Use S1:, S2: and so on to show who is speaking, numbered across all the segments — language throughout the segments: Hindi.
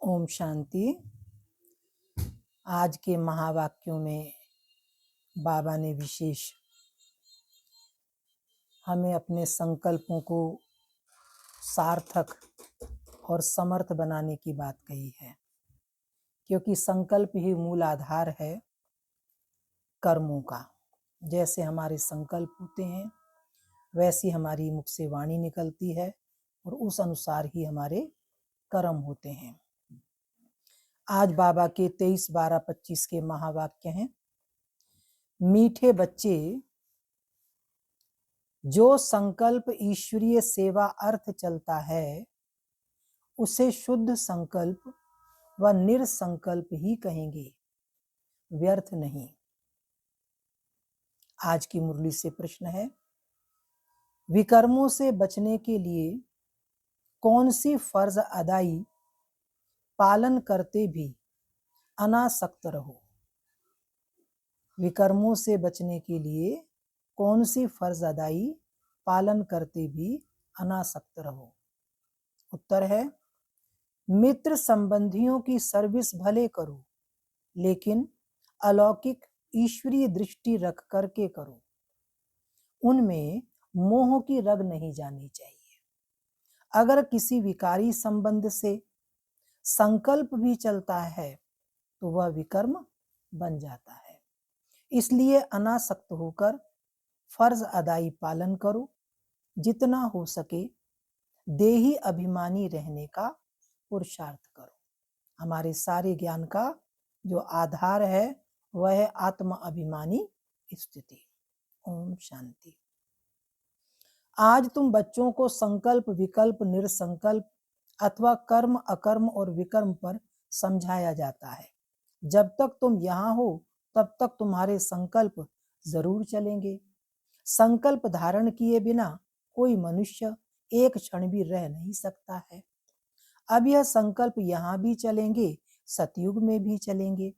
S1: ओम शांति। आज के महावाक्यों में बाबा ने विशेष हमें अपने संकल्पों को सार्थक और समर्थ बनाने की बात कही है, क्योंकि संकल्प ही मूल आधार है कर्मों का। जैसे हमारे संकल्प होते हैं वैसी हमारी मुख से वाणी निकलती है और उस अनुसार ही हमारे कर्म होते हैं। आज बाबा के 23-12-25 के महावाक्य हैं। मीठे बच्चे, जो संकल्प ईश्वरीय सेवा अर्थ चलता है उसे शुद्ध संकल्प व निरसंकल्प ही कहेंगे, व्यर्थ नहीं। आज की मुरली से प्रश्न है, विकर्मों से बचने के लिए कौन सी फर्ज अदाई पालन करते भी अनासक्त रहो। विकर्मों से बचने के लिए कौन सी फर्ज अदाई पालन करते भी अनासक्त रहो। उत्तर है, मित्र संबंधियों की सर्विस भले करो, लेकिन अलौकिक ईश्वरीय दृष्टि रख करके करो। उनमें मोह की रग नहीं जानी चाहिए। अगर किसी विकारी संबंध से संकल्प भी चलता है तो वह विकर्म बन जाता है। इसलिए अनासक्त होकर फर्ज अदाई पालन करो। जितना हो सके देही अभिमानी रहने का पुरुषार्थ करो। हमारे सारे ज्ञान का जो आधार है वह है आत्म अभिमानी स्थिति। ओम शांति। आज तुम बच्चों को संकल्प, विकल्प, निरसंकल्प अथवा कर्म, अकर्म और विकर्म पर समझाया जाता है। जब तक तुम यहाँ हो तब तक तुम्हारे संकल्प जरूर चलेंगे। संकल्प धारण किए बिना कोई मनुष्य एक क्षण भी रह नहीं सकता है। अब यह संकल्प यहाँ भी चलेंगे, सतयुग में भी चलेंगे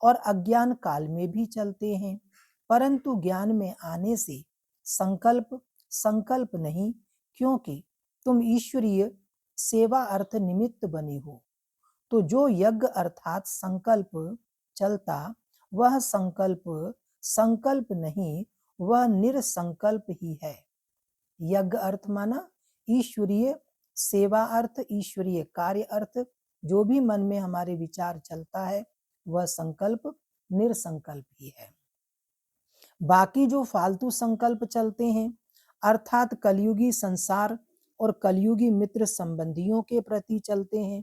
S1: और अज्ञान काल में भी चलते हैं, परंतु ज्ञान में आने से संकल्प नहीं, क्योंकि तुम ईश्वरीय सेवा अर्थ निमित्त बने हो। तो जो यज्ञ अर्थात संकल्प चलता वह संकल्प नहीं, वह निरसंकल्प ही है। यज्ञ अर्थ माना ईश्वरीय सेवा अर्थ, ईश्वरीय कार्य अर्थ। जो भी मन में हमारे विचार चलता है वह संकल्प निरसंकल्प ही है। बाकी जो फालतू संकल्प चलते हैं अर्थात कलयुगी संसार और कलयुगी मित्र संबंधियों के प्रति चलते हैं,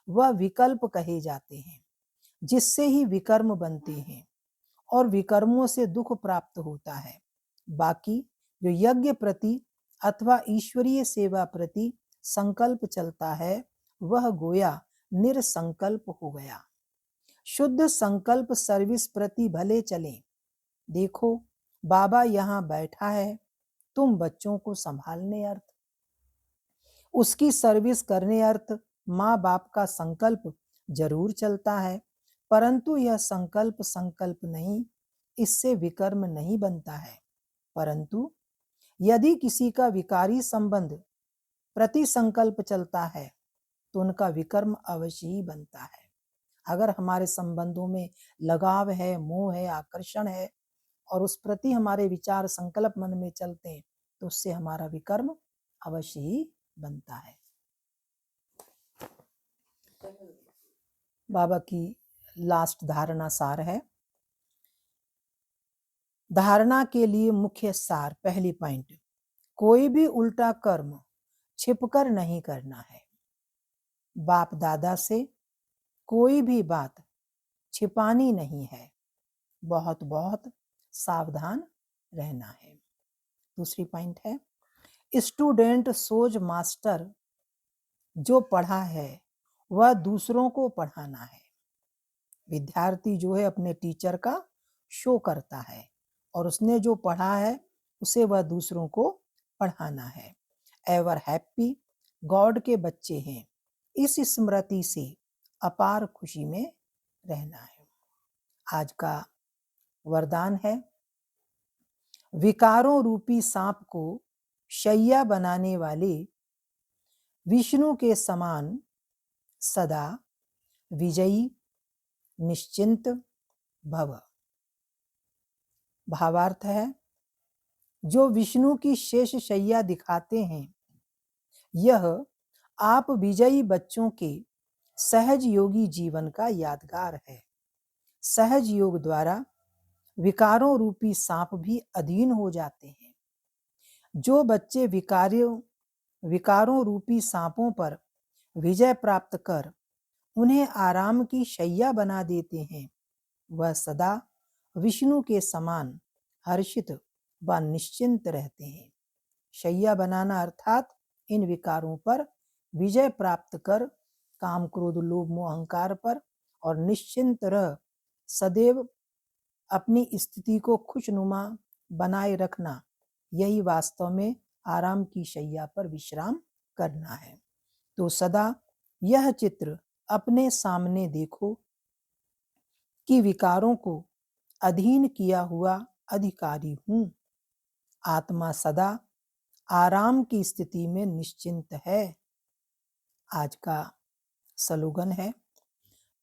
S1: वह विकल्प कहे जाते हैं, जिससे ही विकर्म बनते हैं और विकर्मों से दुख प्राप्त होता है। बाकी जो यज्ञ प्रति अथवा ईश्वरीय सेवा प्रति संकल्प चलता है वह गोया निरसंकल्प हो गया। शुद्ध संकल्प सर्विस प्रति भले चले। देखो बाबा यहाँ बैठा है, तुम बच्चों को संभालने अर्थ, उसकी सर्विस करने अर्थ माँ बाप का संकल्प जरूर चलता है, परंतु यह संकल्प नहीं, इससे विकर्म नहीं बनता है। परंतु यदि किसी का विकारी संबंध प्रति संकल्प चलता है तो उनका विकर्म अवश्य ही बनता है। अगर हमारे संबंधों में लगाव है, मोह है, आकर्षण है और उस प्रति हमारे विचार संकल्प मन में चलते हैं तो उससे हमारा विकर्म अवश्य ही बनता है। बाबा की लास्ट धारणा सार है। धारणा के लिए मुख्य सार, पहली पॉइंट, कोई भी उल्टा कर्म छिपकर नहीं करना है। बाप दादा से कोई भी बात छिपानी नहीं है, बहुत बहुत सावधान रहना है। दूसरी पॉइंट है, स्टूडेंट सोच मास्टर जो पढ़ा है वह दूसरों को पढ़ाना है। विद्यार्थी जो है अपने टीचर का शो करता है और उसने जो पढ़ा है उसे वह दूसरों को पढ़ाना है। एवर हैप्पी, गॉड के बच्चे हैं, इस स्मृति से अपार खुशी में रहना है। आज का वरदान है, विकारों रूपी सांप को शैया बनाने वाले विष्णु के समान सदा विजयी निश्चिंत भव। भावार्थ है, जो विष्णु की शेष शैया दिखाते हैं, यह आप विजयी बच्चों के सहज योगी जीवन का यादगार है। सहज योग द्वारा विकारों रूपी सांप भी अधीन हो जाते हैं। जो बच्चे विकारों रूपी सांपों पर विजय प्राप्त कर उन्हें आराम की शैया बना देते हैं, वह सदा विष्णु के समान हर्षित व निश्चिंत रहते हैं। शैया बनाना अर्थात इन विकारों पर विजय प्राप्त कर काम क्रोध लोभ मोह अहंकार पर और निश्चिंत रह सदैव अपनी स्थिति को खुशनुमा बनाए रखना, यही वास्तव में आराम की शैया पर विश्राम करना है। तो सदा यह चित्र अपने सामने देखो कि विकारों को अधीन किया हुआ अधिकारी हूं। आत्मा सदा आराम की स्थिति में निश्चिंत है। आज का स्लोगन है,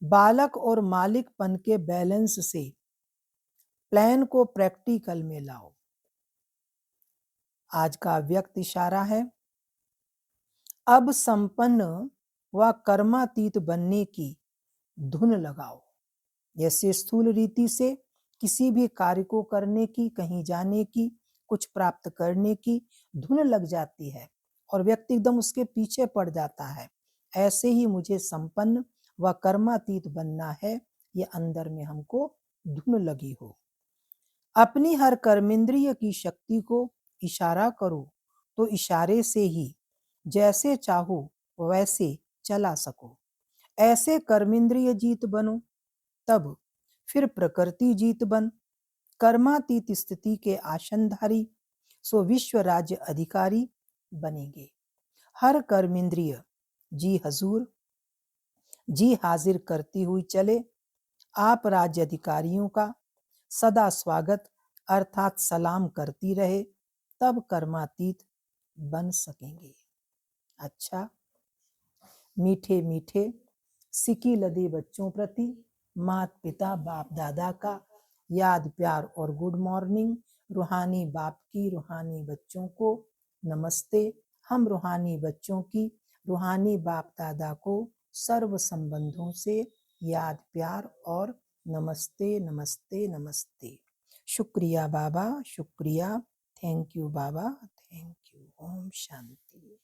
S1: बालक और मालिकपन के बैलेंस से प्लान को प्रैक्टिकल में लाओ। आज का व्यक्त इशारा है, अब संपन्न व कर्मातीत बनने की धुन लगाओ। जैसे स्थूल रीति से किसी भी कार्य को करने की, कहीं जाने की, कुछ प्राप्त करने की धुन लग जाती है और व्यक्ति एकदम उसके पीछे पड़ जाता है, ऐसे ही मुझे संपन्न व कर्मातीत बनना है, ये अंदर में हमको धुन लगी हो। अपनी हर कर्मेंद्रिय की शक्ति को इशारा करो तो इशारे से ही जैसे चाहो वैसे चला सको। ऐसे कर्मेंद्रिय जीत बनो, तब फिर प्रकृति जीत बन कर्मातीत स्थिति के आसनधारी सो विश्व राज्य अधिकारी बनेंगे। हर कर्मेंद्रिय जी हजूर जी हाजिर करती हुई चले। आप राज्य अधिकारियों का सदा स्वागत अर्थात सलाम करती रहे, तब कर्मातीत बन सकेंगे। अच्छा, मीठे मीठे सिकी लदे बच्चों प्रति माता पिता बाप दादा का याद प्यार और गुड मॉर्निंग। रूहानी बाप की रूहानी बच्चों को नमस्ते। हम रूहानी बच्चों की रूहानी बाप दादा को सर्व संबंधों से याद प्यार और नमस्ते नमस्ते नमस्ते। शुक्रिया बाबा, शुक्रिया। थैंक यू बाबा, थैंक यू। ओम शांति।